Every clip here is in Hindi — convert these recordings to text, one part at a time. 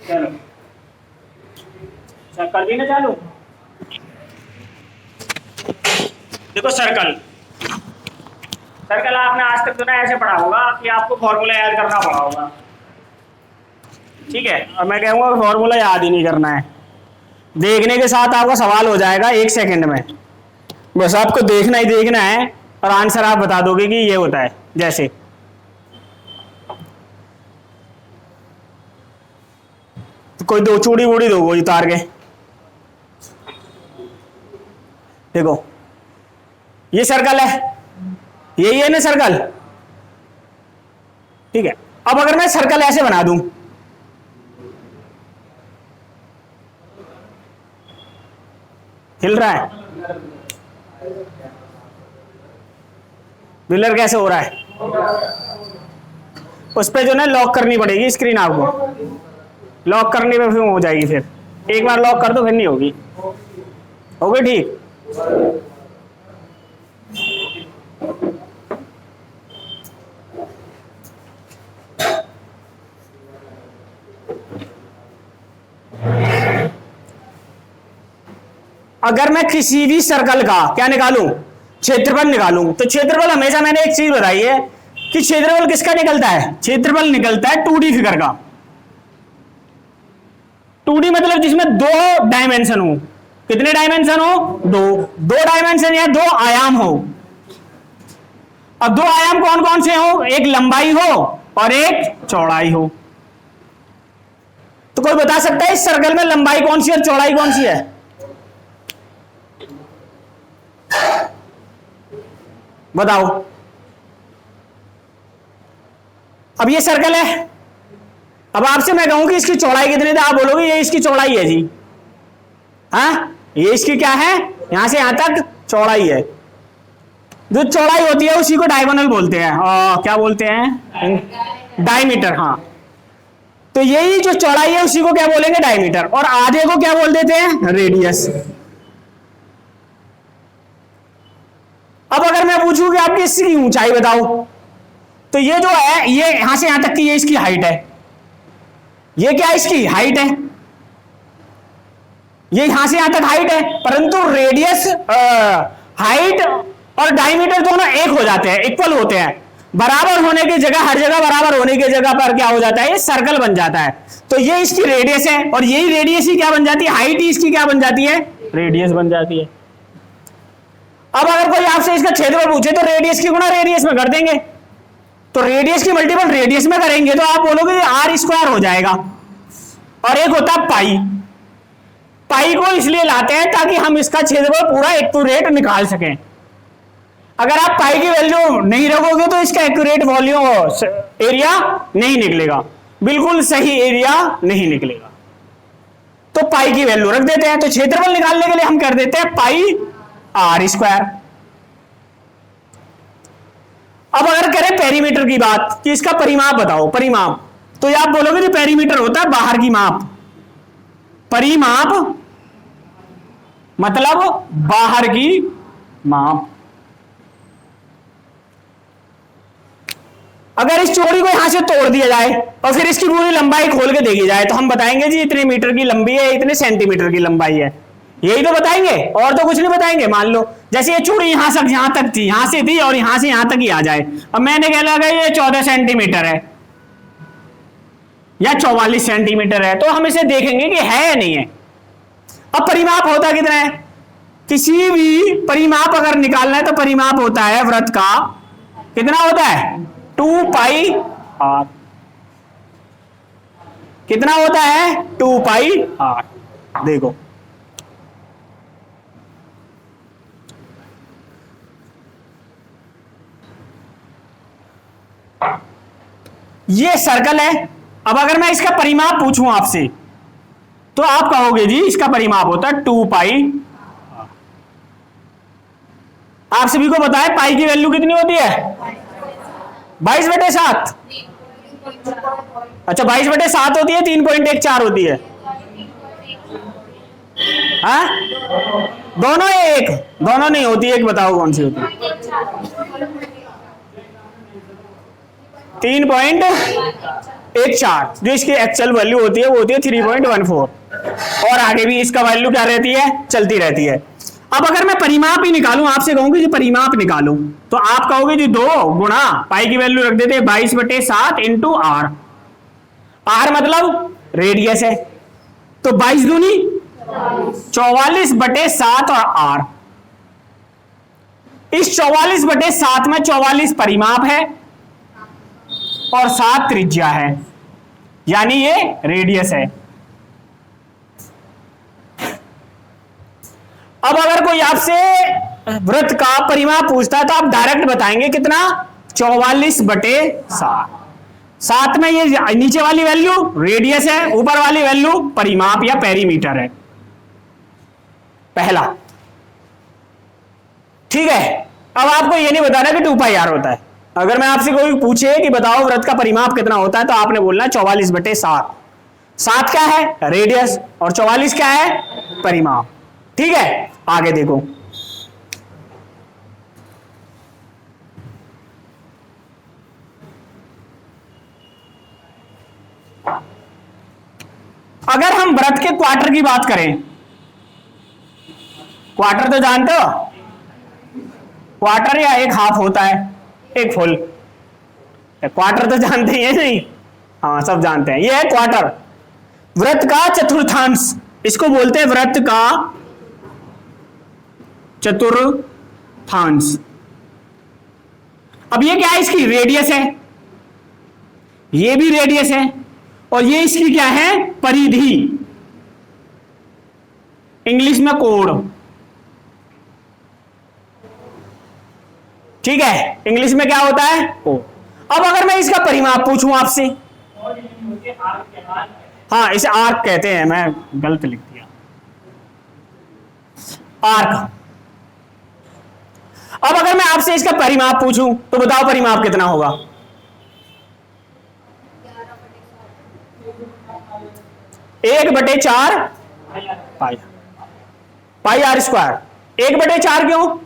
चलो कर दी ना चालू। देखो सर्कल, सर्कल आपने आज तक जो ना ऐसे पढ़ा होगा कि आपको फॉर्मूला याद करना पड़ा होगा, ठीक है। और मैं कहूँगा फॉर्मूला याद ही नहीं करना है, देखने के साथ आपका सवाल हो जाएगा 1 सेकंड में। बस आपको देखना ही देखना है और आंसर आप बता दोगे कि ये होता है। जैसे तो कोई दो चूड़ी वूड़ी दो वो उतार के, देखो ये सर्कल है, यही है ना सर्कल, ठीक है। अब अगर मैं सर्कल ऐसे बना दूं, हिल रहा है, व्हीलर कैसे हो रहा है, उस पे जो ना लॉक करनी पड़ेगी स्क्रीन, आपको लॉक करने पे फिर हो जाएगी, फिर एक बार लॉक कर दो फिर नहीं होगी, हो गई ठीक। अगर मैं किसी भी सर्कल का क्या निकालूं, क्षेत्रफल निकालूं, तो क्षेत्रफल हमेशा मैंने एक चीज बताई है कि क्षेत्रफल किसका निकलता है, क्षेत्रफल निकलता है 2D फिगर का। 2D मतलब जिसमें 2 डायमेंशन हो, कितने डायमेंशन हो, 2 डायमेंशन या 2 आयाम हो। अब 2 आयाम कौन कौन से हो, एक लंबाई हो और एक चौड़ाई हो। तो कोई बता सकता है इस सर्कल में लंबाई कौन सी और चौड़ाई कौन सी है, बताओ। अब ये सर्कल है, अब आपसे मैं कहूं कि इसकी चौड़ाई कितनी है, आप बोलोगे ये इसकी चौड़ाई है जी, हाँ ये इसकी क्या है, यहां से यहां तक चौड़ाई है। जो चौड़ाई होती है उसी को डायगोनल बोलते हैं, क्या बोलते हैं, डायमीटर। हाँ तो यही जो चौड़ाई है उसी को क्या बोलेंगे, डायमीटर, और आधे को क्या बोल देते हैं, रेडियस। अब अगर मैं पूछूं कि आपकी इसकी ऊंचाई बताओ, तो ये जो है ये यहां से यहां तक की ये इसकी हाइट है, ये क्या इसकी हाइट है, ये यहां से यहां तक हाइट है, परंतु रेडियस, हाइट और डायमीटर दोनों एक हो जाते हैं, इक्वल होते हैं। बराबर होने की जगह, हर जगह बराबर होने की जगह पर क्या हो जाता है, ये सर्कल बन जाता है। तो ये इसकी रेडियस है और यही रेडियस ही क्या बन जाती है, हाइट ही इसकी क्या बन जाती है, रेडियस बन जाती है। अब अगर कोई आपसे इसका क्षेत्रफल पूछे तो रेडियस की गुणा रेडियस में कर देंगे, तो रेडियस की मल्टीपल रेडियस में करेंगे तो आप बोलोगे आर स्क्वायर हो जाएगा। और एक होता है पाई, पाई को इसलिए लाते हैं ताकि हम इसका क्षेत्रफल पूरा एक्यूरेट निकाल सकें। अगर आप पाई की वैल्यू नहीं रखोगे तो इसका एक्यूरेट वॉल्यूम एरिया नहीं निकलेगा, बिल्कुल सही एरिया नहीं निकलेगा। तो पाई की वैल्यू रख देते हैं, तो क्षेत्रफल निकालने के लिए हम कर देते हैं पाई आर स्क्वायर। अब अगर करें पेरीमीटर की बात कि इसका परिमाप बताओ, परिमाप, तो आप बोलोगे कि पेरीमीटर होता है बाहर की माप, परिमाप मतलब बाहर की माप। अगर इस चौड़ी को यहां से तोड़ दिया जाए और फिर इसकी पूरी लंबाई खोल के देखी जाए तो हम बताएंगे जी इतने मीटर की लंबी है, इतने सेंटीमीटर की लंबाई है, यही तो बताएंगे और तो कुछ नहीं बताएंगे। मान लो जैसे ये चूड़ी यहां से यहां तक थी, यहां से थी और यहां से यहां तक ही आ जाए। अब मैंने कह लगा ये 14 सेंटीमीटर है या 44 सेंटीमीटर है, तो हम इसे देखेंगे कि है या नहीं है। अब परिमाप होता कितना है, किसी भी परिमाप अगर निकालना है तो परिमाप होता है वृत्त का, कितना होता है 2 पाई आर, कितना होता है 2 पाई आर। देखो ये सर्कल है। अब अगर मैं इसका परिमाप पूछूं आपसे तो आप कहोगे जी इसका परिमाप होता है 2 पाई। आप सभी को पता है पाई की वैल्यू कितनी होती है, 22/7। अच्छा 22/7 होती है, 3.14 होती है, हाँ दोनों एक, दोनों नहीं होती, एक बताओ कौन सी होती है, 3. एक 4, जो इसकी एक्चुअल वैल्यू होती है वो होती है 3.14, और आगे भी इसका वैल्यू क्या रहती है, चलती रहती है। अब अगर मैं परिमाप ही निकालूं, आपसे कहूंगी जो परिमाप निकालूं, तो आप कहोगे जी 2 गुणा पाई की वैल्यू रख देते हैं 22/7 इंटू आर। आर मतलब रेडियस है, तो 22 दूनी 44/7 और आर। इस 44/7 में 44 परिमाप है और 7 त्रिज्या है, यानी ये रेडियस है। अब अगर कोई आपसे वृत्त का परिमाप पूछता है तो आप डायरेक्ट बताएंगे कितना, 44/7। 7 में ये नीचे वाली वैल्यू रेडियस है, ऊपर वाली वैल्यू परिमाप या पेरीमीटर है, पहला। ठीक है, अब आपको ये नहीं बताना कि 2πr होता है। अगर मैं आपसे कोई पूछे कि बताओ वृत्त का परिमाप कितना होता है, तो आपने बोलना 44/7। 7 क्या है, रेडियस, और 44 क्या है, परिमाप। ठीक है, आगे देखो। अगर हम वृत्त के क्वार्टर की बात करें, क्वार्टर तो जानते हो, क्वार्टर या एक हाफ होता है, एक फुल। क्वार्टर तो जानते ही है नहीं, हाँ सब जानते हैं, ये है क्वार्टर। वृत्त का चतुर्थांश, इसको बोलते हैं वृत्त का चतुर्थांश। अब ये क्या है, इसकी रेडियस है, ये भी रेडियस है, और ये इसकी क्या है, परिधि, इंग्लिश में कोण। ठीक है, इंग्लिश में क्या होता है, कोण। अब अगर मैं इसका परिमाप पूछूं आपसे, हाँ इसे आर्क कहते हैं, मैं गलत लिख दिया, आर्क। अब अगर मैं आपसे इसका परिमाप पूछूं तो बताओ परिमाप कितना होगा, 1/4 पाई आर स्क्वायर। 1/4 क्यों,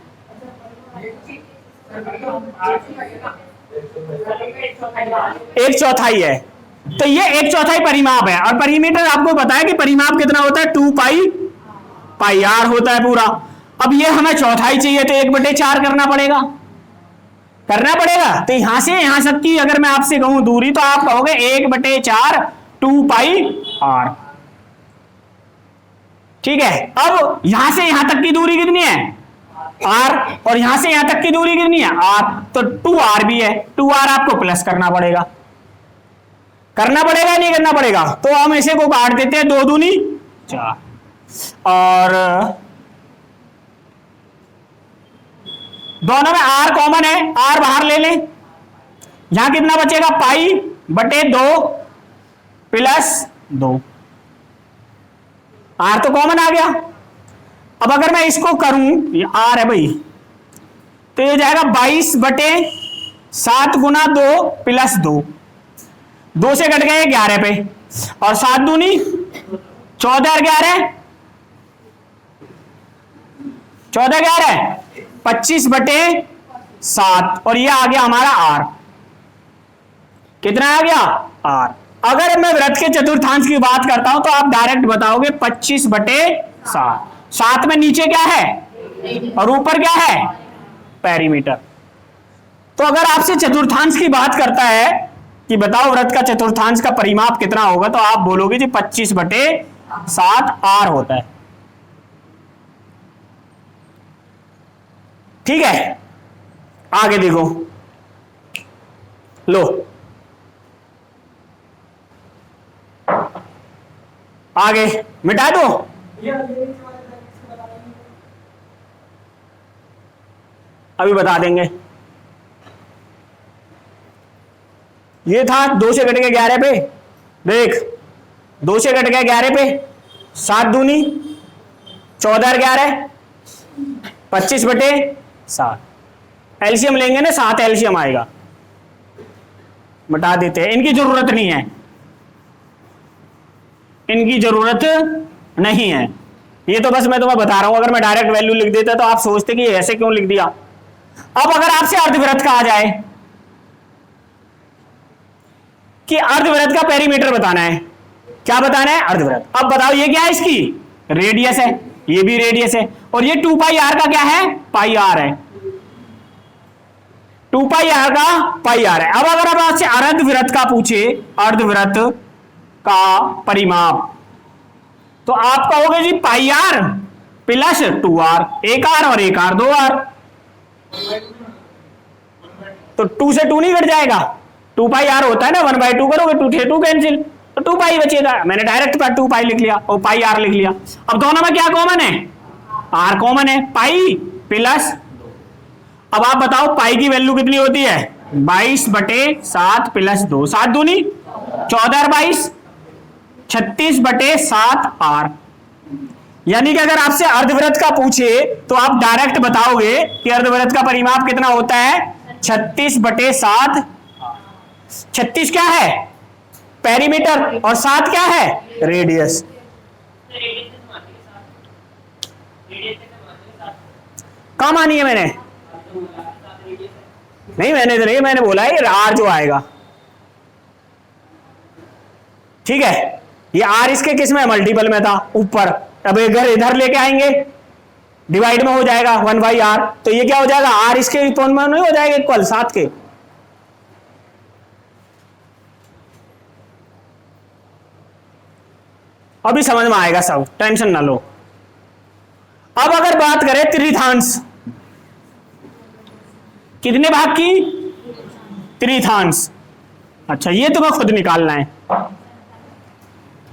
1/4 है, तो ये 1/4 परिमाप है। और परिमीटर आपको पता है कि परिमाप कितना होता है, 2π आर होता है पूरा। अब ये हमें चौथाई चाहिए तो 1/4 करना पड़ेगा, तो यहां से यहां तक की अगर मैं आपसे कहूं दूरी, तो आप कहोगे 1/4 2πr। ठीक है, अब यहां से यहां तक की दूरी कितनी है, r, और यहां से यहां तक की दूरी कितनी है, r, तो 2r भी है। 2r आपको प्लस करना पड़ेगा नहीं करना पड़ेगा, तो हम इसे को काट देते हैं, 2 दूनी 4, और दोनों में r कॉमन है, r बाहर ले लें, यहां कितना बचेगा, π/2 + 2, r तो कॉमन आ गया। अब अगर मैं इसको करूं, ये r है भाई, तो ये जाएगा 22/7 गुना 2 + 2, 2 से कट गए 11 पे, और 7 दूनी 14 और 11 25/7, और ये आ गया हमारा r। कितना आ गया, r। अगर मैं वृत्त के चतुर्थांश की बात करता हूं तो आप डायरेक्ट बताओगे 25/7। 7 में नीचे क्या है और ऊपर क्या है, पेरीमीटर। तो अगर आपसे चतुर्थांश की बात करता है कि बताओ वृत्त का चतुर्थांश का परिमाप कितना होगा, तो आप बोलोगे जी 25/7 r होता है। ठीक है, आगे देखो, लो आगे मिटा दो। अभी बता देंगे। ये था 2 से कट गया 11 पे, देख 2 से कट गया 11 पे, 7 दूनी 14 और 11 25/7। एलसीएम लेंगे ना, 7 एलसीएम आएगा, बता देते हैं। इनकी जरूरत नहीं है, इनकी जरूरत नहीं है, ये तो बस मैं तुम्हें बता रहा हूं। अगर मैं डायरेक्ट वैल्यू लिख देता तो आप सोचते कि ऐसे क्यों लिख दिया। अब अगर आपसे अर्धवृत्त कहा जाए कि अर्धवृत्त का पेरीमीटर बताना है। क्या बताना है? अर्धवृत्त। अब बताओ ये क्या है? इसकी रेडियस है, ये भी रेडियस है, और ये 2 पाई आर का क्या है? पाई आर है। 2 पाई आर का पाई आर है। अब अगर अब आपसे अर्धवृत्त का पूछे, अर्धवृत्त का परिमाप, तो आप कहोगे जी पाई आर प्लस 2r, एक आर और एक आर, 2r। तो 2 से 2 नहीं घट जाएगा, 2 पाई आर होता है ना, 1/2 करोगे 2 से 2 कैंसिल, तो 2 पाई बचेगा। मैंने डायरेक्ट 2 पाई लिख लिया और पाई आर लिख लिया। अब दोनों में क्या कॉमन है? आर कॉमन है, पाई प्लस। अब आप बताओ पाई की वैल्यू कितनी होती है? 22/7 प्लस 2, 7 दूनी 14 और 22 36/7 आर। यानी कि अगर आपसे अर्धवृत्त का पूछे तो आप डायरेक्ट बताओगे कि अर्धवृत्त का परिमाप कितना होता है? 36/7। 36 क्या है? पेरीमीटर, और 7 क्या है? रेडियस। कहाँ मानी है मैंने? नहीं मैंने तो नहीं, मैंने बोला है आर जो आएगा, ठीक है। ये आर इसके किस में? मल्टीपल में था ऊपर। अब इधर लेके आएंगे, डिवाइड में हो जाएगा 1/r, तो ये क्या हो जाएगा? आर इसके में नहीं हो जाएगा इक्वल 7 के। अभी समझ में आएगा सब, टेंशन ना लो। अब अगर बात करें त्रिथांश, कितने भाग की? त्रिथांश। अच्छा ये तुम्हें खुद निकालना है,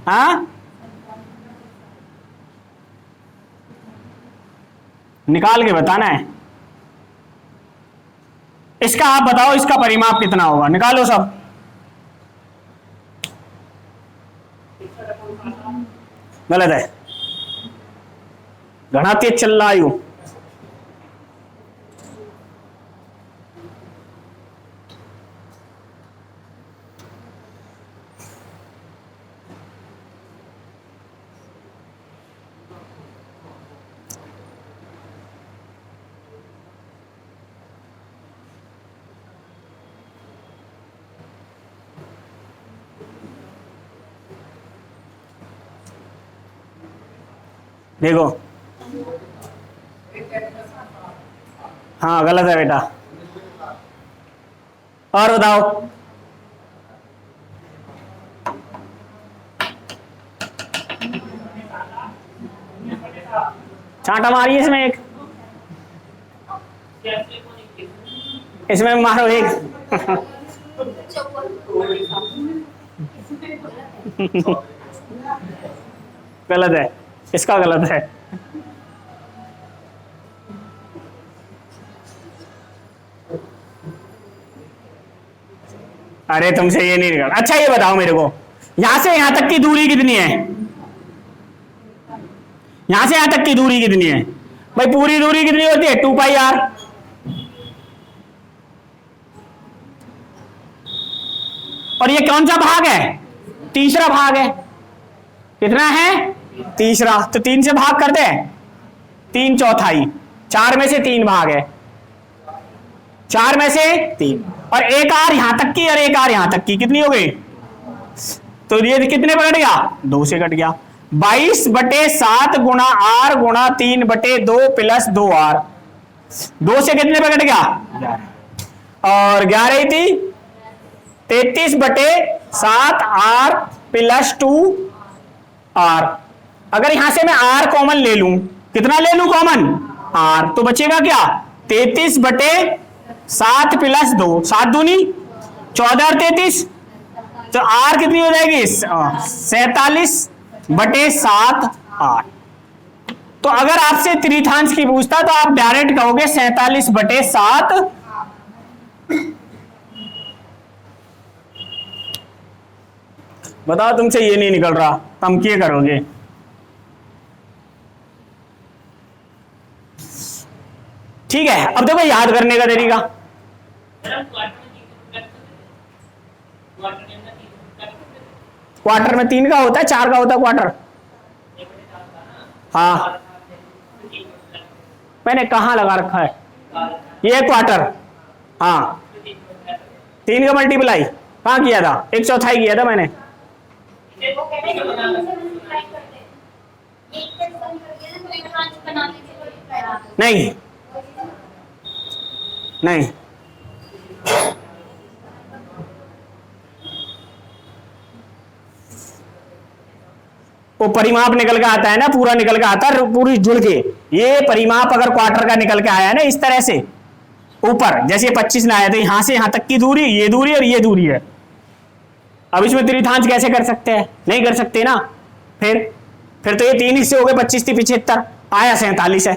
हाँ निकाल के बताना है। इसका आप बताओ, इसका परिमाप कितना होगा? निकालो सब। गलत है, घना तेज चल रहा है। देखो, हाँ गलत है बेटा। और बताओ, चांटा मारिए इसमें एक, इसमें मारो एक। गलत है, इसका गलत है। अरे तुमसे ये नहीं निकल। अच्छा ये बताओ मेरे को, यहां से यहां तक की दूरी कितनी है? यहां से यहां तक की दूरी कितनी है भाई? पूरी दूरी कितनी होती है? 2 पाई आर। और ये कौन सा भाग है? तीसरा भाग है। कितना है? तीसरा। तो 3 से भाग करते हैं, 3/4। 4 में से 3 भाग है, 4 में से 3, और एक आर यहां तक की और एक आर यहां तक की, कितनी हो गई? तो ये कितने पर कट गया? 2 से कट गया। 22/7 गुणा आर गुणा 3/2 प्लस 2r। 2 से कितने पर कट गया? 11। और 11 थी 33/7 आर प्लस 2r। अगर यहां से मैं r कॉमन ले लूं, कितना ले लूं कॉमन? r, तो बचेगा क्या? 33/7 प्लस 2, 7 दूनी 14 और 33, तो r कितनी हो जाएगी? 47/7 r। तो अगर आपसे त्रिथांश की पूछता तो आप डायरेक्ट कहोगे 47/7। बताओ तुमसे ये नहीं निकल रहा, तुम क्या करोगे? ठीक है, अब देखो याद करने का तरीका। क्वार्टर में 3 का होता है, 4 का होता है क्वार्टर। हाँ मैंने कहाँ लगा रखा है? ये क्वार्टर। हाँ 3 का मल्टीप्लाई, कहाँ किया था? 1/4 किया था मैंने। नहीं नहीं, वो परिमाप निकल के आता है ना, पूरा निकल के आता है पूरी जुड़ के। ये परिमाप अगर क्वार्टर का निकल के आया है ना इस तरह से ऊपर, जैसे 25 लाया तो यहां से यहां तक की दूरी, ये दूरी और ये दूरी है। अब इसमें त्रिथांश कैसे कर सकते हैं? नहीं कर सकते ना। फिर तो ये 3 हिस्से हो गए, 25 थी 75, आया 47 है।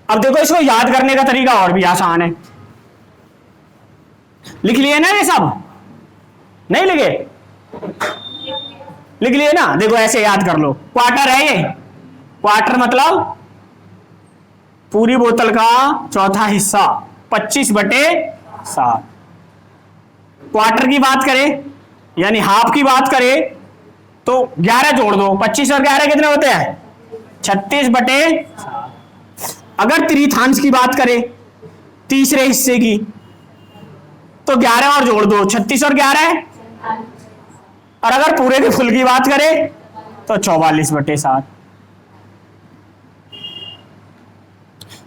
अब देखो इसको याद करने का तरीका और भी आसान है। लिख लिए ना ये सब? नहीं लिखे? लिख लिए ना? देखो ऐसे याद कर लो, क्वार्टर है ये। क्वार्टर मतलब पूरी बोतल का चौथा हिस्सा, 25/7। क्वार्टर की बात करें यानी हाफ की बात करें तो 11 जोड़ दो, 25 और 11 कितने होते हैं? 36/7। अगर त्रिथांश की बात करें तीसरे हिस्से की तो 11 और जोड़ दो, 36 और 11, और अगर पूरे के फुल की बात करें तो 44/7।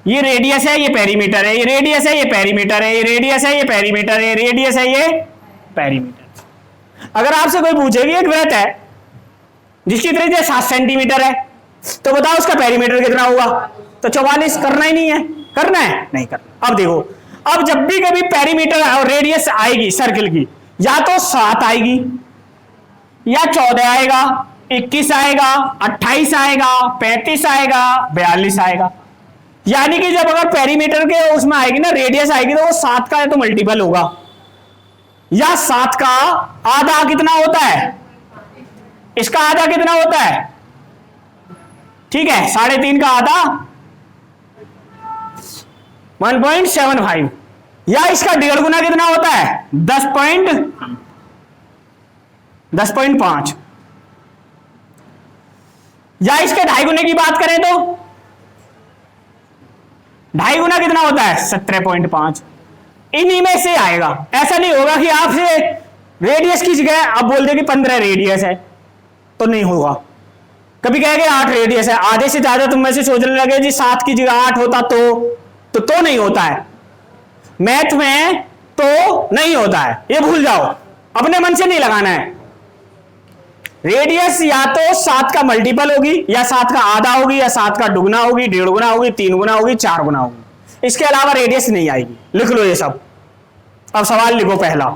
ये रेडियस है, ये पेरीमीटर है, ये रेडियस है, ये पेरीमीटर है, ये रेडियस है, ये पेरीमीटर है, ये रेडियस है, ये पेरीमीटर। अगर आपसे कोई पूछे कि एक वृत्त है जिसकी त्रिज्या 7 सेंटीमीटर है तो बताओ उसका पेरीमीटर कितना होगा? तो 44। करना ही नहीं है? करना है? नहीं करना। अब देखो, अब जब भी कभी पेरीमीटर और रेडियस आएगी सर्किल की, या तो 7 आएगी या 14 आएगा, 21 आएगा, 28 आएगा, 35 आएगा, 42 आएगा। यानी कि जब अगर पेरीमीटर के उसमें आएगी ना रेडियस आएगी तो वो 7 का तो मल्टीपल होगा, या 7 का आधा कितना होता है? इसका आधा कितना होता है? ठीक है, 3.5 का आधा 1.75, या इसका 1.5 गुना कितना होता है? 10.5, या इसके 2.5 गुने की बात करें तो 2.5 गुना कितना होता है? 17.5। इन्हीं में से आएगा। ऐसा नहीं होगा कि आपसे रेडियस की जगह आप बोल दे कि 15 रेडियस है, तो नहीं होगा। कभी कहेंगे 8 रेडियस है, आधे से ज्यादा तुम में से सोचने लगे जी 7 की जगह 8 होता तो नहीं होता है। मैथ में तो नहीं होता है, ये भूल जाओ, अपने मन से नहीं लगाना है। रेडियस या तो 7 का मल्टीपल होगी, या 7 का आधा होगी, या 7 का दुगना होगी, 1.5 गुना होगी, 3 गुना होगी, 4 गुना होगी। इसके अलावा रेडियस नहीं आएगी। लिख लो ये सब। अब सवाल लिखो पहला।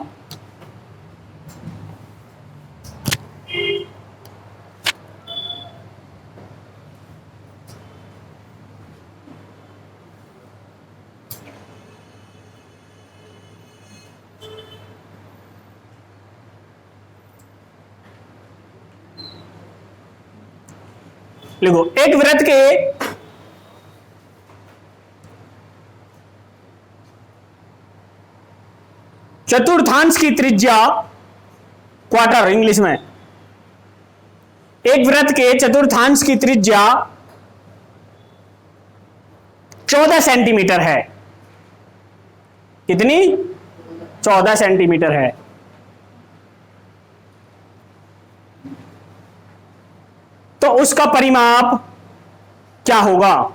लिखो, एक वृत्त के चतुर्थांश की त्रिज्या, क्वार्टर इंग्लिश में, एक वृत्त के चतुर्थांश की त्रिज्या 14 सेंटीमीटर है। कितनी? 14 सेंटीमीटर है। तो उसका परिमाप क्या होगा?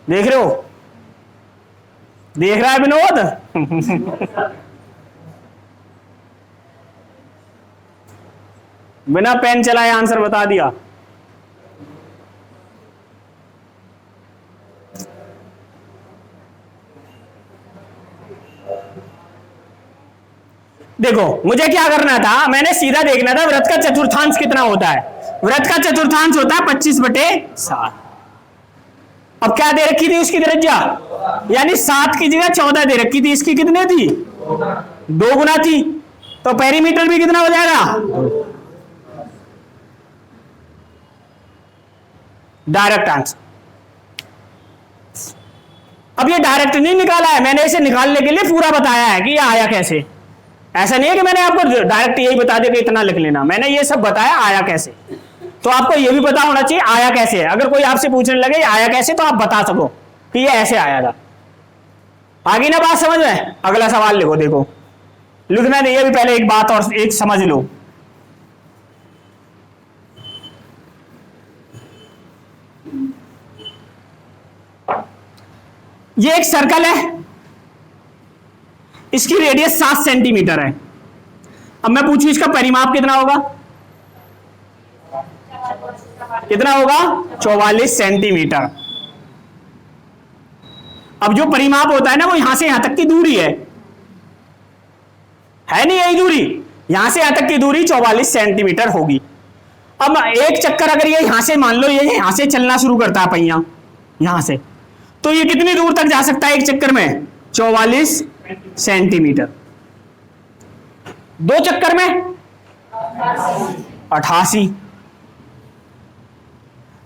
देख रहे हो? देख रहा है विनोद? बिना पेन चलाए आंसर बता दिया। देखो, मुझे क्या करना था, मैंने सीधा देखना था वृत्त का चतुर्थांश कितना होता है। वृत्त का चतुर्थांश होता है 25/7। अब क्या दे रखी थी उसकी त्रिज्या? यानी 7 की जगह 14 दे रखी थी। इसकी कितनी थी? 2 गुना थी। तो पेरीमीटर भी कितना हो जाएगा? Direct answer. अब ये डायरेक्ट नहीं निकाला है, मैंने इसे निकालने के लिए पूरा बताया है कि ये आया कैसे। ऐसा नहीं है कि मैंने आपको डायरेक्ट यही बता दिया कि इतना लिख लेना। मैंने ये सब बताया आया कैसे। तो आपको ये भी पता होना चाहिए आया कैसे है। अगर कोई आपसे पूछने लगे आया कैसे तो आप बता सको कि ये ऐसे आया था। आगे ना बात समझ में? अगला सवाल लिखो, देखो लिखना नहीं है अभी, पहले एक बात और एक समझ लो। ये एक सर्कल है, इसकी रेडियस 7 सेंटीमीटर है। अब मैं पूछूं इसका परिमाप कितना होगा? कितना होगा? 44 सेंटीमीटर। अब जो परिमाप होता है ना, वो यहां से यहां तक की दूरी है नहीं यही दूरी? यहां से यहां तक की दूरी 44 सेंटीमीटर होगी। अब एक चक्कर अगर ये यहां से, मान लो ये यहां से चलना शुरू करता है पहिया यहां से, तो ये कितनी दूर तक जा सकता है एक चक्कर में? 44 सेंटीमीटर। 2 चक्कर में 88,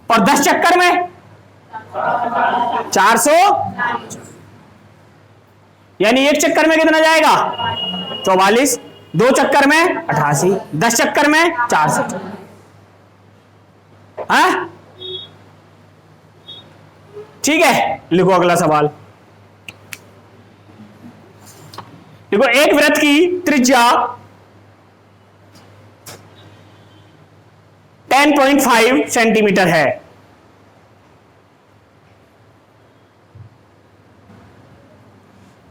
और 10 चक्कर में 400, यानी एक चक्कर में कितना जाएगा? 44, 2 चक्कर में 88, 10 चक्कर में 400। हाँ ठीक है, लिखो अगला सवाल। देखो एक वृत्त की त्रिज्या 10.5 सेंटीमीटर है।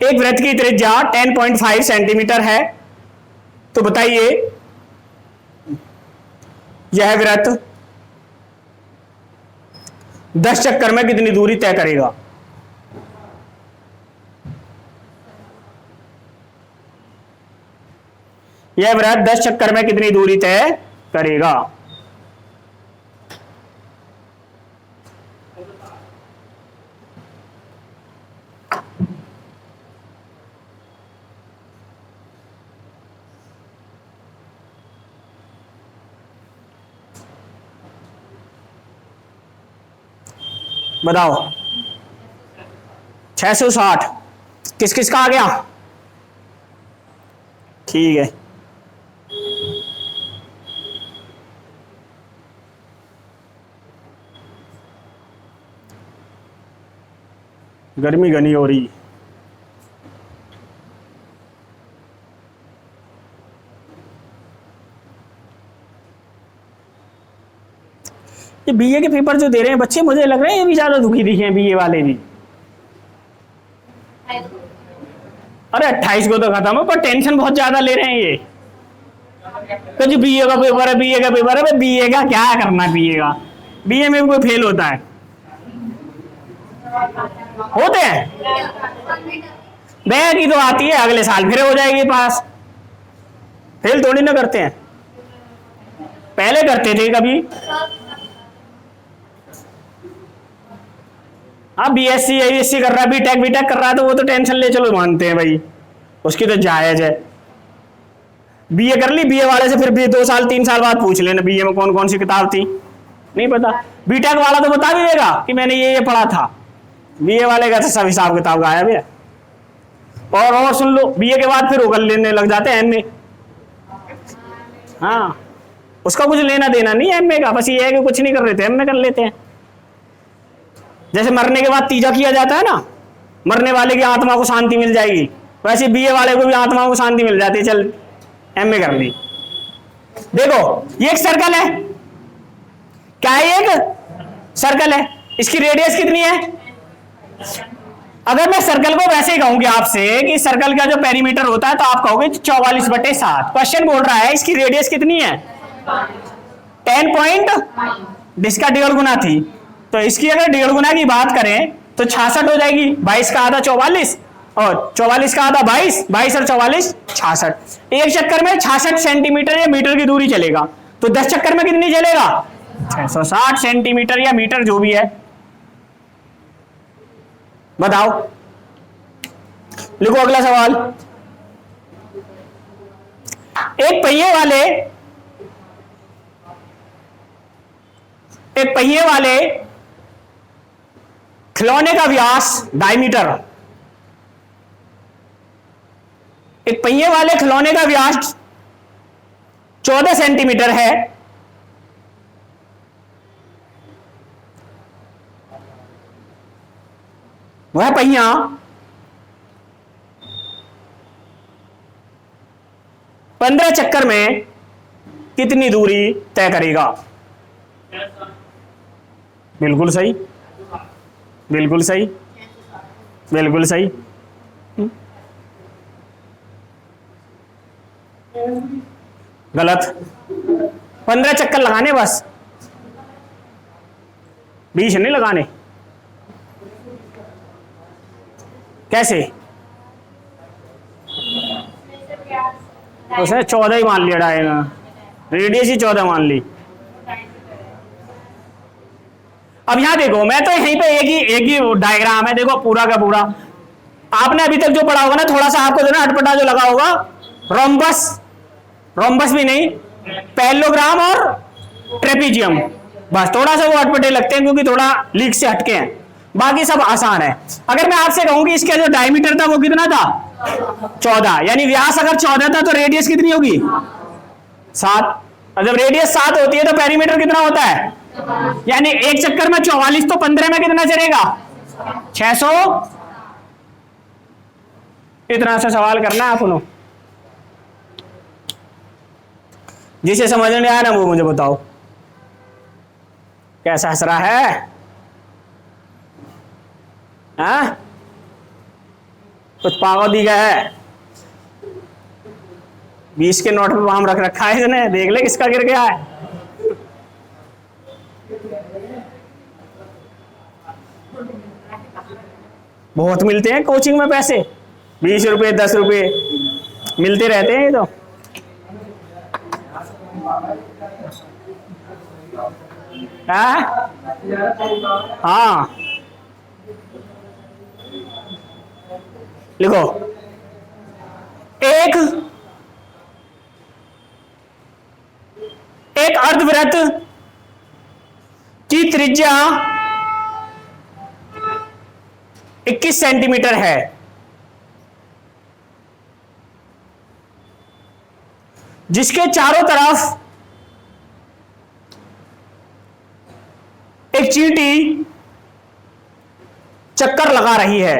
एक वृत्त की त्रिज्या 10.5 सेंटीमीटर है, तो बताइए यह वृत्त 10 चक्कर में कितनी दूरी तय करेगा? यह वृत्त 10 चक्कर में कितनी दूरी तय करेगा? बताओ। 660 किस किस का आ गया? ठीक है, गर्मी घनी हो रही। ये बीए के पेपर जो दे रहे हैं बच्चे, मुझे लग रहा है ये भी ज्यादा दुखी दिखे हैं बीए वाले भी। अरे 28 को तो खत्म है, पर टेंशन बहुत ज्यादा ले रहे हैं ये। तो जो बीए का पेपर है, बीए का पेपर है, बीए का क्या करना है? बीए का, बीए में भी कोई फेल होता है? होते हैं। बैग की तो आती है, अगले साल फिर हो जाएगी पास। फेल थोड़ी ना करते हैं, पहले करते थे कभी। हाँ बीएससी एससी कर रहा है, बीटेक कर रहा है, तो वो तो टेंशन ले चलो मानते हैं भाई, उसकी तो जायज है। बीए कर ली, बीए वाले से फिर भी 2 साल 3 साल बाद पूछ लेना बीए में कौन कौन सी किताब थी, नहीं पता। बीटेक वाला तो बता भी देगा कि मैंने ये पढ़ा था। बीए वाले का तो सब हिसाब किताब गायब है। और सुन लो, बीए के बाद फिर उगल लेने लग जाते हैं एमए। हाँ, उसका कुछ लेना देना नहीं एमए का, बस ये है कि कुछ नहीं कर रहे थे एमए कर लेते हैं। जैसे मरने के बाद तीजा किया जाता है ना, मरने वाले की आत्मा को शांति मिल जाएगी, वैसे बीए वाले को भी आत्मा को शांति मिल जाती है, चल एमए कर ली। देखो ये एक सर्कल है, क्या है? एक सर्कल है, इसकी रेडियस कितनी है? अगर मैं सर्कल को वैसे ही कहूंगी आपसे कि सर्कल का जो पेरीमीटर होता है, तो आप कहोगे 44/7। क्वेश्चन बोल रहा है इसकी रेडियस कितनी है? 10 पॉइंट, जिसका 1.5 गुना थी, तो इसकी अगर 1.5 गुना की बात करें तो 66 हो जाएगी। 22 का आधा 44 और 44 का आधा 22, 22 और 44 66। एक चक्कर में 66 सेंटीमीटर या मीटर की दूरी चलेगा, तो 10 चक्कर में कितनी चलेगा? 660 सेंटीमीटर या मीटर, जो भी है। बताओ, लिखो अगला सवाल। एक पहिए वाले खिलौने का व्यास, डायमीटर, एक पहिए वाले खिलौने का व्यास 14 सेंटीमीटर है। वह पहिया 15 चक्कर में कितनी दूरी तय करेगा? बिल्कुल सही, बिल्कुल सही, बिल्कुल सही। गलत। 15 चक्कर लगाने बस, 20 नहीं लगाने। कैसे? उसने 14 ही मान लिया, रेडियस ही 14 मान ली। अब यहां देखो, मैं तो यहीं पे एक ही डायग्राम है, देखो पूरा का पूरा। आपने अभी तक जो पढ़ा होगा ना, थोड़ा सा आपको जो ना अटपटा जो लगा होगा, रोम्बस, रोम्बस भी नहीं, पैरेललोग्राम और ट्रेपीजियम, बस थोड़ा सा वो अटपटे लगते हैं क्योंकि थोड़ा लीक से हटके हैं, बाकी सब आसान है। अगर मैं आपसे कहूं कि इसका जो डायमीटर था वो कितना था? 14, यानी व्यास अगर 14 था तो रेडियस कितनी होगी? 7। और जब रेडियस 7 होती है तो पेरीमीटर कितना होता है? यानी एक चक्कर में 44, तो 15 में कितना चलेगा? 600। इतना सा सवाल करना है आपको। जिसे समझ नहीं आया ना वो मुझे बताओ। कैसा हंस रहा है? हाँ, कुछ पागल दी गया है। 20 के नोट पे बाम रख रखा है इसने, देख ले किसका गिर गया है। बहुत मिलते हैं कोचिंग में पैसे, 20 रुपए 10 रुपए मिलते रहते हैं ये तो। हाँ, लिखो। एक अर्धवृत्त की त्रिज्या 21 सेंटीमीटर है, जिसके चारों तरफ एक चींटी चक्कर लगा रही है।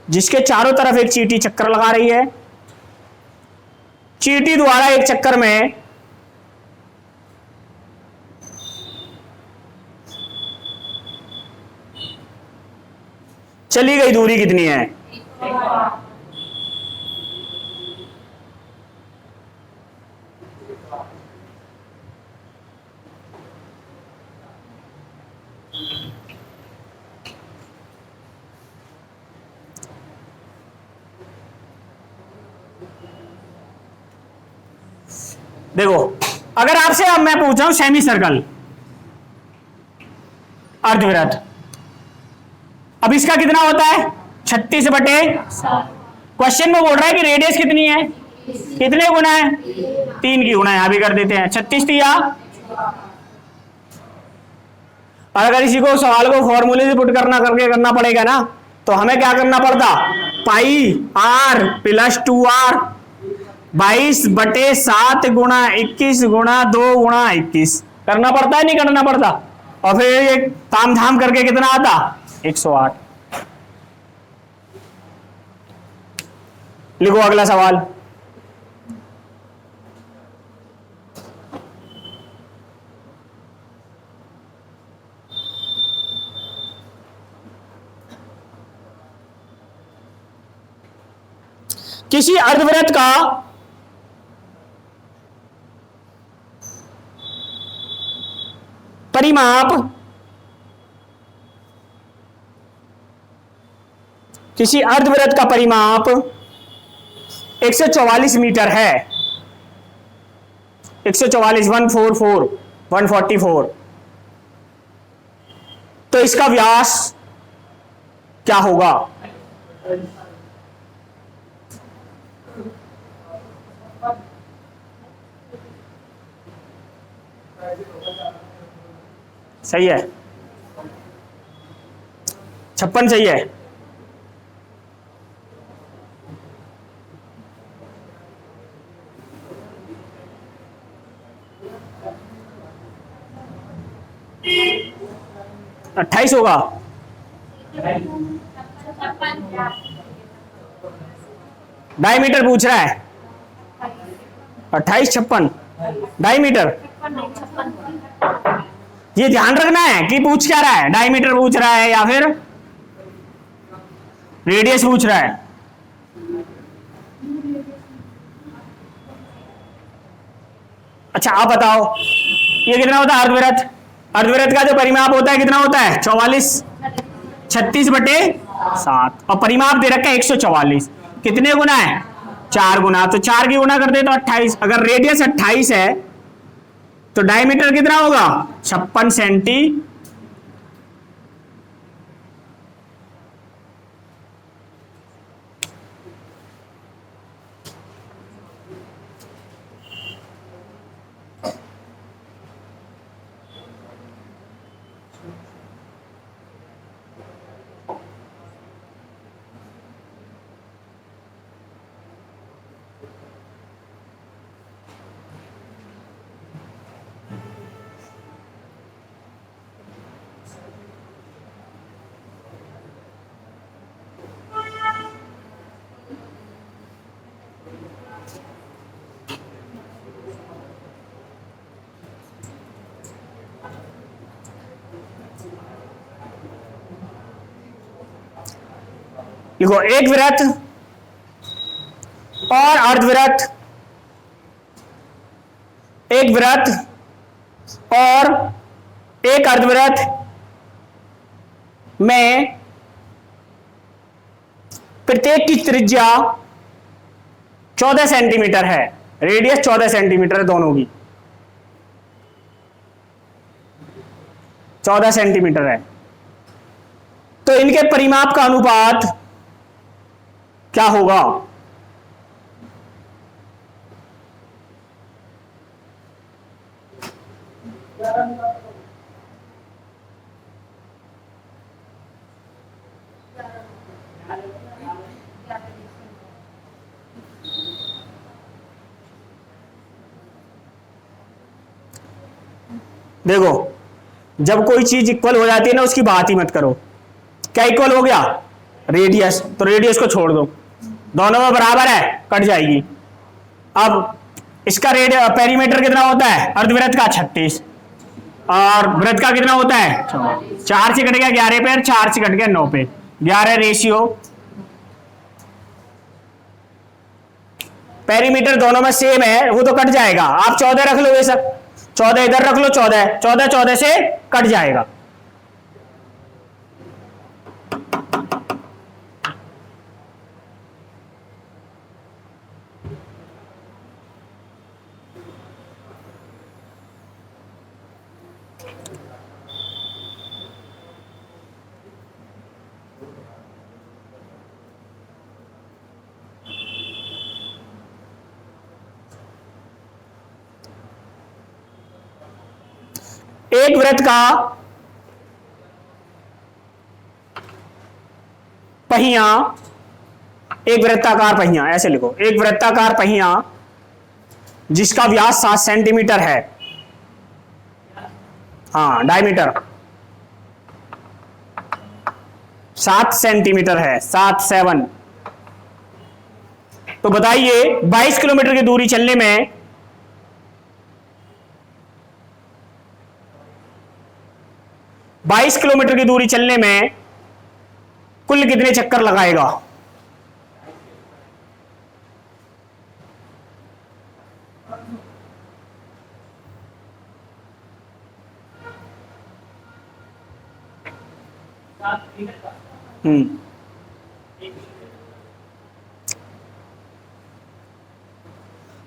जिसके चारों तरफ एक चींटी चक्कर लगा रही है, चींटी द्वारा एक चक्कर में चली गई दूरी कितनी है? देखो, अगर आपसे अब मैं पूछ रहा हूं सेमी सर्कल, अर्धवृत्त, अब इसका कितना होता है? 36 बटे। क्वेश्चन में बोल रहा है कि रेडियस कितनी है? कितने गुना है? 3 की गुना। यहां भी कर देते हैं, 36 दिया। और अगर इसी को सवाल को फॉर्मूले से पुट करना पड़ेगा ना, तो हमें क्या करना पड़ता? पाई आर प्लस 2r, 22 बटे 7 गुणा 21 गुणा 2 गुणा 21 करना पड़ता है, नहीं करना पड़ता? और फिर ये ताम झाम करके कितना आता? 108। लिखो अगला सवाल। किसी अर्धवृत्त का परिमाप, किसी अर्धवृत्त का परिमाप 144 मीटर है। 144, 144, तो इसका व्यास क्या होगा? सही है, 56 सही है। डायमीटर पूछ रहा है 28 56 डायमीटर। ये ध्यान रखना है कि पूछ क्या रहा है, डायमीटर पूछ रहा है या फिर रेडियस पूछ रहा है। अच्छा आप बताओ ये कितना होता है अर्धवृत्त? अर्धवृत्त का जो परिमाप होता है कितना होता है? 44 36/7 और परिमाप दे रखा है 144। कितने गुना है? 4 गुना। तो 4 की गुना कर दे तो 28। अगर रेडियस 28 है तो डायमीटर कितना होगा? 56 सेंटी। देखो एक वृत्त और अर्धवृत्त, एक वृत्त और एक अर्धवृत्त में प्रत्येक की त्रिज्या 14 सेंटीमीटर है, रेडियस 14 सेंटीमीटर है दोनों की, 14 सेंटीमीटर है। तो इनके परिमाप का अनुपात क्या होगा? देखो जब कोई चीज इक्वल हो जाती है ना उसकी बात ही मत करो। क्या इक्वल हो गया? रेडियस, तो रेडियस को छोड़ दो, दोनों में बराबर है, कट जाएगी। अब इसका पेरीमीटर कितना होता है? अर्धवृत्त का 36 और वृत्त का कितना होता है? 4 से कट गया 11 पे, 4 से कट गया 9 पे, 11 रेशियो। पेरीमीटर दोनों में सेम है, वो तो कट जाएगा। आप 14 रख लो, ये सब 14 इधर रख लो, 14 14 14 से कट जाएगा। एक वृत्त का पहिया, एक वृत्ताकार पहिया, ऐसे लिखो, एक वृत्ताकार पहिया जिसका व्यास 7 सेंटीमीटर है, हाँ डायमीटर 7 सेंटीमीटर है, 7 तो बताइए 22 किलोमीटर की दूरी चलने में 22 किलोमीटर की दूरी चलने में कुल कितने चक्कर लगाएगा?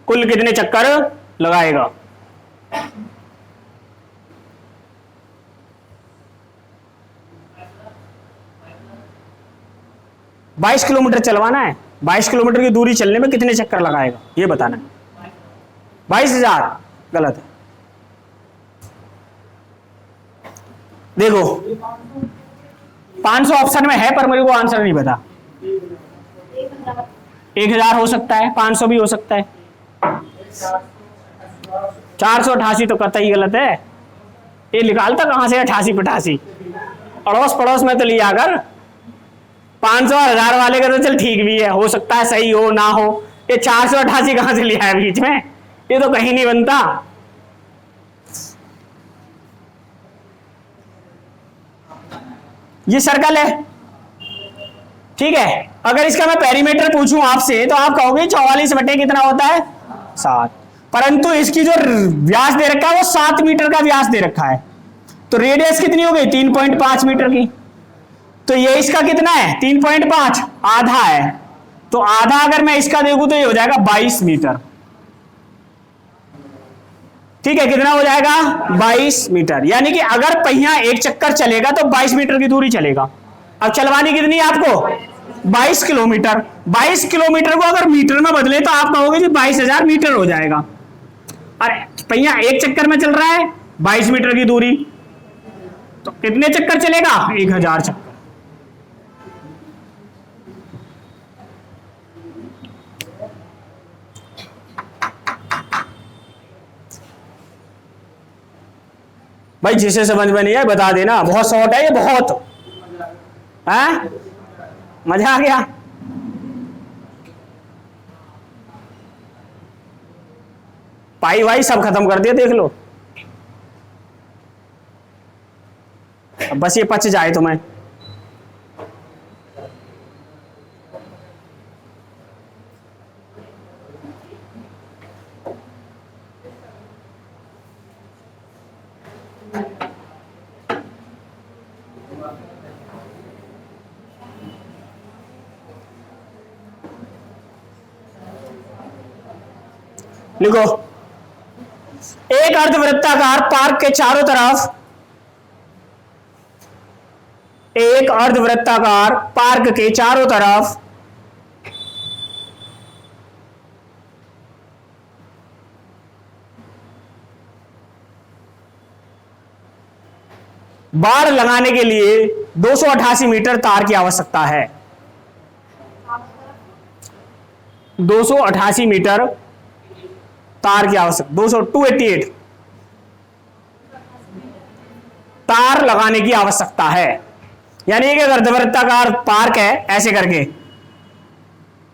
कुल कितने चक्कर लगाएगा? बाईस किलोमीटर चलवाना है, 22 किलोमीटर की दूरी चलने में कितने चक्कर लगाएगा ये बताना है। 22,000 गलत है। देखो 500 ऑप्शन में है पर मेरे को आंसर नहीं पता। 1000 हो सकता है, 500 भी हो सकता है, 488 तो कतई गलत है। ये निकालता कहां से 88 85? अड़ोस पड़ोस में तो लिया कर। 500 और 1000 वाले का तो चल ठीक भी है, हो सकता है सही हो ना हो, ये 488 कहां से लिया है बीच में, ये तो कहीं नहीं बनता। ये सर्कल है, ठीक है। अगर इसका मैं पेरीमीटर पूछूं आपसे तो आप कहोगे 44 बटे कितना होता है 7, परंतु इसकी जो व्यास दे रखा है वो 7 मीटर का व्यास दे रखा है, तो रेडियस कितनी हो गई 3.5 मीटर की। तो ये इसका कितना है 3.5, आधा है, तो आधा अगर मैं इसका देखूं तो ये हो जाएगा 22 मीटर, ठीक है। कितना हो जाएगा 22 मीटर, यानी कि अगर पहिया एक चक्कर चलेगा तो 22 मीटर की दूरी चलेगा। अब चलवानी कितनी है आपको 22 किलोमीटर, 22 किलोमीटर को अगर मीटर में बदले तो आप कहोगे जी 22,000 मीटर हो जाएगा। अरे पहिया एक चक्कर में चल रहा है 22 मीटर की दूरी, तो कितने चक्कर चलेगा 1000 चक्कर। भाई जिसे समझ में नहीं है बता देना, बहुत शॉर्ट है ये, बहुत है, मजा आ गया। पाई वाई सब खत्म कर दिया देख लो, अब बस ये पच जाए तुम्हें। लिखो, एक अर्धवृत्ताकार पार्क के चारों तरफ, एक अर्धवृत्ताकार पार्क के चारों तरफ बाड़ लगाने के लिए 288 मीटर तार की आवश्यकता है। 288 मीटर तार की आवश्यकता, 288 तार लगाने की आवश्यकता है। यानी कि अर्धवृत्ताकार पार्क है ऐसे करके,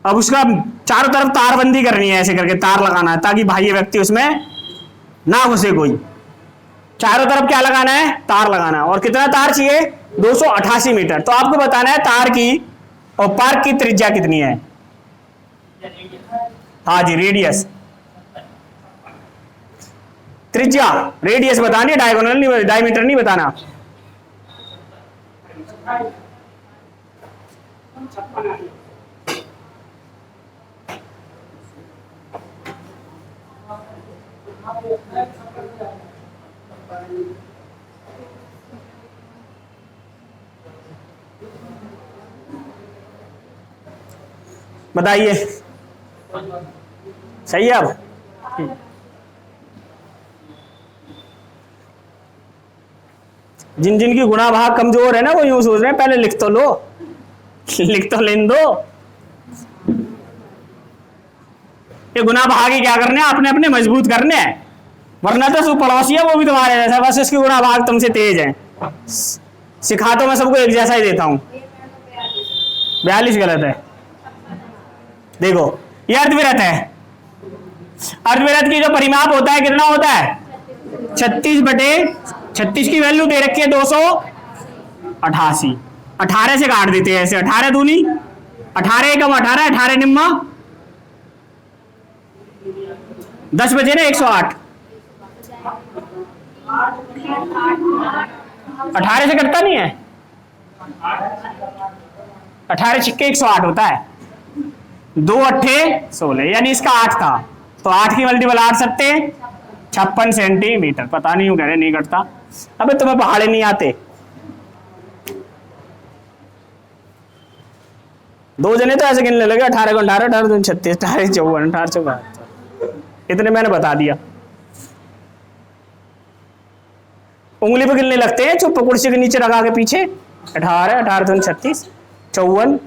अब उसका चारों तरफ तारबंदी करनी है, ऐसे करके तार लगाना है ताकि बाह्य व्यक्ति उसमें ना घुसे कोई। चारों तरफ क्या लगाना है तार लगाना है, और कितना तार चाहिए 288 मीटर। तो आपको बताना है तार की और पार्क की त्रिज्या कितनी है। हाँ जी, रेडियस, त्रिज्या रेडियस बतानी है, डायगोनल नहीं, डायमीटर नहीं बताना। बताइए, सही है। अब जिन जिन की गुणा भाग कमजोर है ना वो यूं सोच रहे हैं पहले लिख तो लो, लिख तो लेन दो। ये गुणा भाग ही क्या करने हैं, अपने अपने मजबूत करने हैं, वरना तो सु पड़ोसी है वो भी तुम्हारे जैसा, बस इसकी गुणा भाग तुमसे तेज है। सिखा तो मैं सबको एक जैसा ही देता हूं। 42 गलत है। देखो ये अर्धवृत्त है, अर्धवृत्त की जो परिमाप होता है कितना होता है 36/36 की वैल्यू दे रखी है 288। 18 से काट देते हैं ऐसे, 18 दूनी 18 एकम 18, 18 निम्मा 10 बजे ना 108। 18 से कटता नहीं है, 18 छिक्के 108 होता है, 2 अट्ठे 16, यानी इसका 8 था, तो 8 की मल्टीपल 8 सकते 56 सेंटीमीटर। पता नहीं कह रहे नहीं कटता, अबे तुम्हें पहाड़े नहीं आते। दो जने तो ऐसे गिनने लगे 18 को 18, 18 दूनी 36, 18 54, 18 54, इतने मैंने बता दिया। उंगली पे गिनने लगते हैं चुप कुर्सी के नीचे लगा के पीछे, 18, 18 दूनी 36, 54,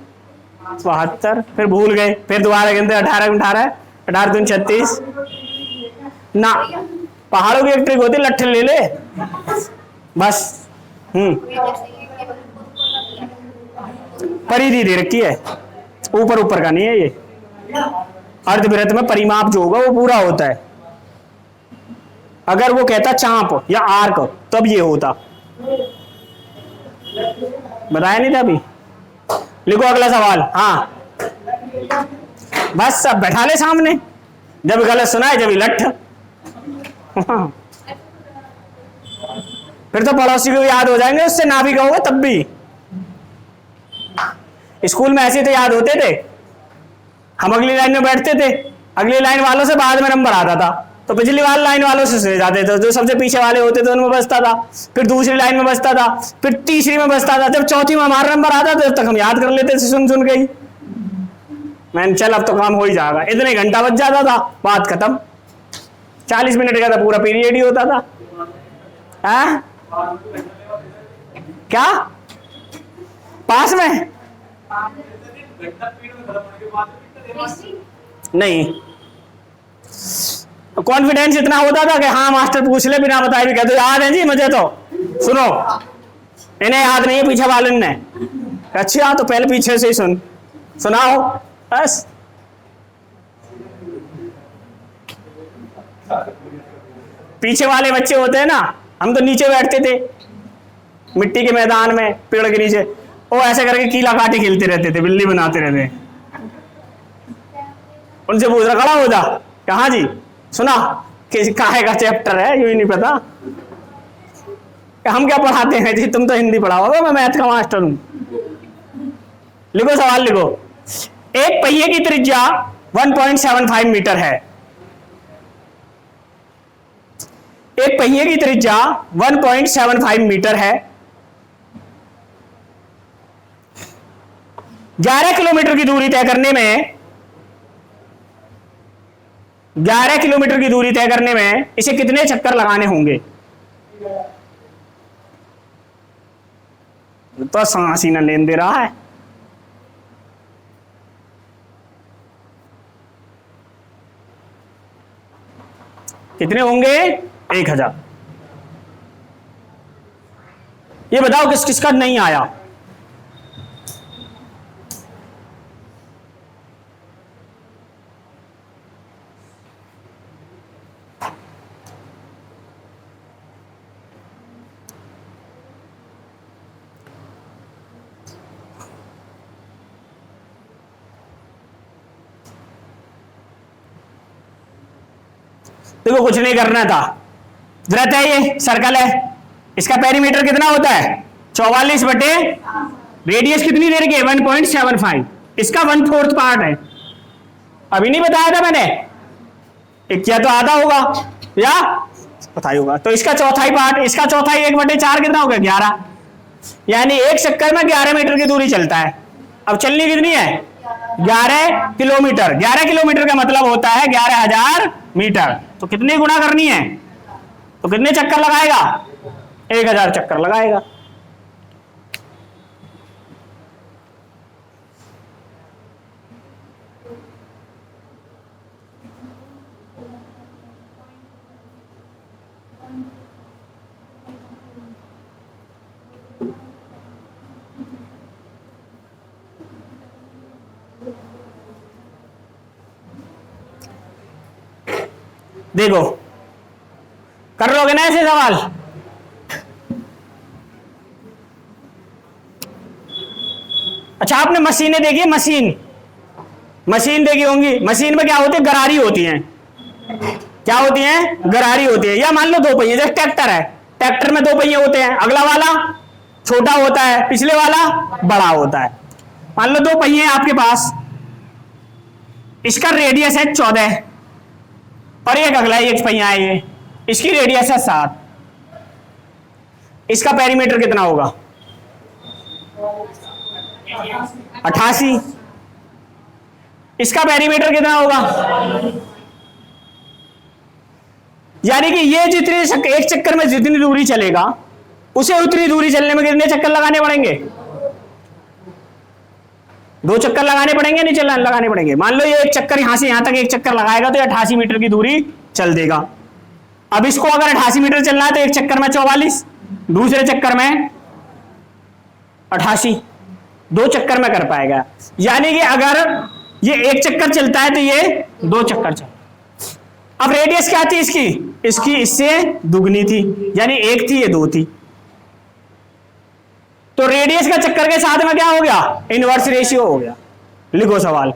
72, फिर भूल गए, फिर दोबारा गिनते 18 18, 18 दूनी 36 ना। पहाड़ों की एक ट्रिक होती है, लट्ठे ले ले बस। परिधि दे रखी है, ऊपर ऊपर का नहीं है ये। अर्धवृत्त में परिमाप जो होगा वो पूरा होता है। अगर वो कहता चाप या आर्क तब ये होता, बताया नहीं था अभी। लिखो अगला सवाल। हाँ बस सब बैठा ले सामने, जब गलत सुना है जब लठ। फिर तो पड़ोसी को याद हो जाएंगे, उससे ना भी कहोगे तब भी। स्कूल में ऐसे तो याद होते थे, हम अगली लाइन में बैठते थे, अगली लाइन वालों से बाद में नंबर आता था, तो पिछली वाली लाइन वालों से सुने जाते थे, जो सबसे पीछे वाले होते थे उनमें बचता था, फिर दूसरी लाइन में बचता था, फिर तीसरी में बचता था, जब चौथी में हमारा नंबर आता था तब तक हम याद कर लेते थे सुन सुन के ही। मैंने चल अब तो काम हो ही जाएगा, इतने घंटा बच जाता था, बात खत्म। 40 मिनट का था, पूरा पीरियड ही होता था। आ? क्या पास में नहीं, कॉन्फिडेंस इतना होता था कि हाँ मास्टर पूछ ले बिना बताए भी कहते तो याद है जी मुझे, तो सुनो इन्हें याद नहीं है पीछे वाले ने। अच्छा तो पहले पीछे से ही सुनाओ बस। पीछे वाले बच्चे होते हैं ना, हम तो नीचे बैठते थे मिट्टी के मैदान में पेड़ के नीचे, वो ऐसे करके कीला काटी खेलते रहते थे, बिल्ली बनाते रहते। उनसे पूछ रहा खड़ा हो जा, कहा जी सुना कि काहे का चैप्टर है, यूं ही नहीं पता। हम क्या पढ़ाते हैं जी, तुम तो हिंदी पढ़ाओगे, मैं मैथ का मास्टर हूं। लिखो सवाल लिखो। एक पहिए की त्रिज्या 1.75 मीटर है। एक पहिए की त्रिज्या 1.75 मीटर है। 11 किलोमीटर की दूरी तय करने में 11 किलोमीटर की दूरी तय करने में इसे कितने चक्कर लगाने होंगे? तो सांस ही ना लेन दे रहा है। कितने होंगे? 1000। ये बताओ किस किसका नहीं आया? देखो कुछ नहीं करना था, वृत्त है ये, सर्कल है, इसका पेरीमीटर कितना होता है? 44 बटे रेडियस कितनी दे रखी है? 1.75। इसका 1/4 पार्ट है। अभी नहीं बताया था मैंने, एक क्या तो आधा होगा या पता ही होगा, तो इसका चौथाई पार्ट, इसका चौथाई 1/4 कितना हो गया? 11। यानी एक चक्कर में 11 मीटर की दूरी चलता है। अब चलनी कितनी है? 11 किलोमीटर। 11 किलोमीटर का मतलब होता है 11,000 मीटर। तो कितनी गुना करनी है? तो कितने चक्कर लगाएगा? 1000 चक्कर लगाएगा। देखो कर लोगे ना ऐसे सवाल? अच्छा आपने मशीनें देखी है? मशीन देखी होंगी। मशीन में क्या होती है? गरारी होती है। क्या होती है? गरारी होती है। या मान लो 2 पहिए, जैसे ट्रैक्टर है, ट्रैक्टर में 2 पहिए होते हैं, अगला वाला छोटा होता है, पिछले वाला बड़ा होता है। मान लो 2 पहिए हैं आपके पास, इसका रेडियस है 14 और एक अगला एक पहिया है ये, इसकी रेडियस है 7। इसका पेरीमीटर कितना होगा? 88। इसका पेरीमीटर कितना होगा? यानी कि ये जितनी एक चक्कर में जितनी दूरी चलेगा उसे उतनी दूरी चलने में कितने चक्कर लगाने पड़ेंगे? 2 चक्कर लगाने पड़ेंगे, नहीं चलने लगाने पड़ेंगे? मान लो ये एक चक्कर यहां से यहां तक एक चक्कर लगाएगा तो 88 मीटर की दूरी चल देगा। अब इसको अगर 88 मीटर चलना है तो एक चक्कर में 44, दूसरे चक्कर में 88, 2 चक्कर में कर पाएगा। यानी कि अगर ये 1 चक्कर चलता है तो ये 2 चक्कर चलता है। अब रेडियस क्या थी इसकी, इसकी इससे दुगनी थी, यानी 1 थी ये 2 थी। तो रेडियस का चक्कर के साथ में क्या हो गया, इनवर्स रेशियो हो गया। लिखो सवाल।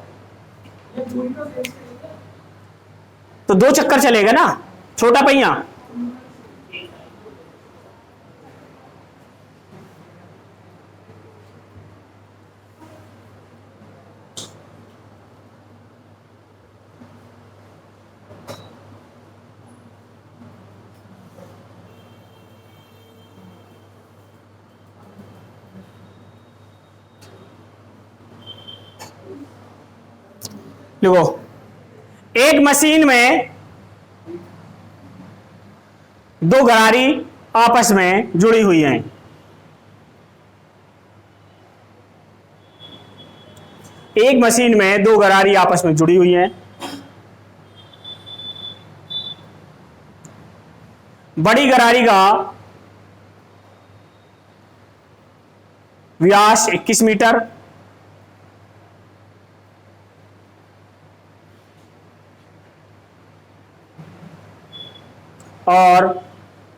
तो 2 चक्कर चलेगा ना, छोटा पहिया। देखो, एक मशीन में 2 गरारी आपस में जुड़ी हुई हैं। एक मशीन में 2 गरारी आपस में जुड़ी हुई हैं। बड़ी गरारी का व्यास 21 मीटर, और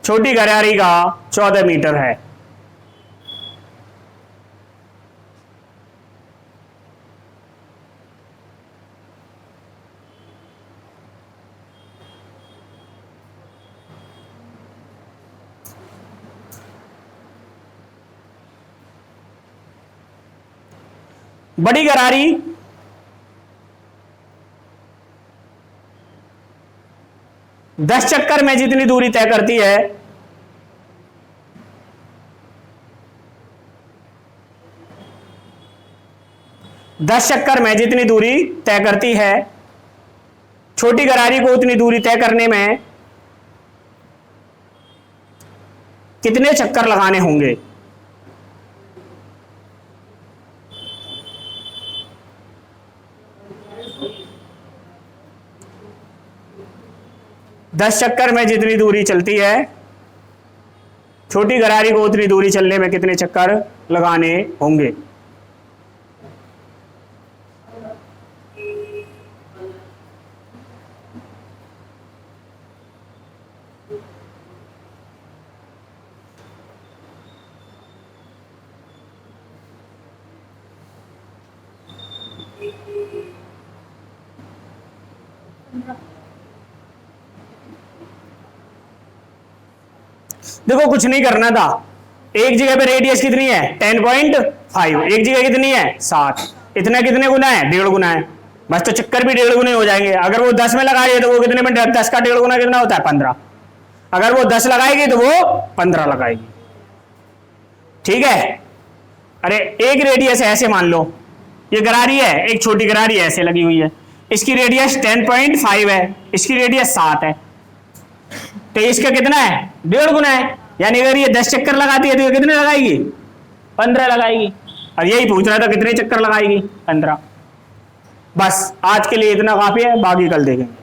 छोटी गरारी का 14 मीटर है। बड़ी गरारी 10 चक्कर में जितनी दूरी तय करती है, 10 चक्कर में जितनी दूरी तय करती है, छोटी गरारी को उतनी दूरी तय करने में कितने चक्कर लगाने होंगे। दस चक्कर में जितनी दूरी चलती है, छोटी गरारी को उतनी दूरी चलने में कितने चक्कर लगाने होंगे। देखो, कुछ नहीं करना था। एक जगह पे रेडियस कितनी है 10.5, एक जगह कितनी है 7। इतना कितने गुना है 1.5 गुना है। बस तो चक्कर भी 1.5 गुने हो जाएंगे। अगर वो 10 में लगा रही है तो वो कितने में 10 का 1.5 गुना कितना होता है 15। अगर वो 10 लगाएगी तो वो 15 लगाएगी। ठीक है। अरे एक रेडियस ऐसे मान लो, ये गरारी है, एक छोटी गरारी ऐसे लगी हुई है, इसकी रेडियस 10.5 है, इसकी रेडियस 7 है, तो इसका कितना है 1.5 गुना है। यानी अगर ये 10 चक्कर लगाती है तो ये कितने लगाएगी 15 लगाएगी। और यही पूछ रहा था कितने चक्कर लगाएगी 15। बस आज के लिए इतना काफी है, बाकी कल देखेंगे।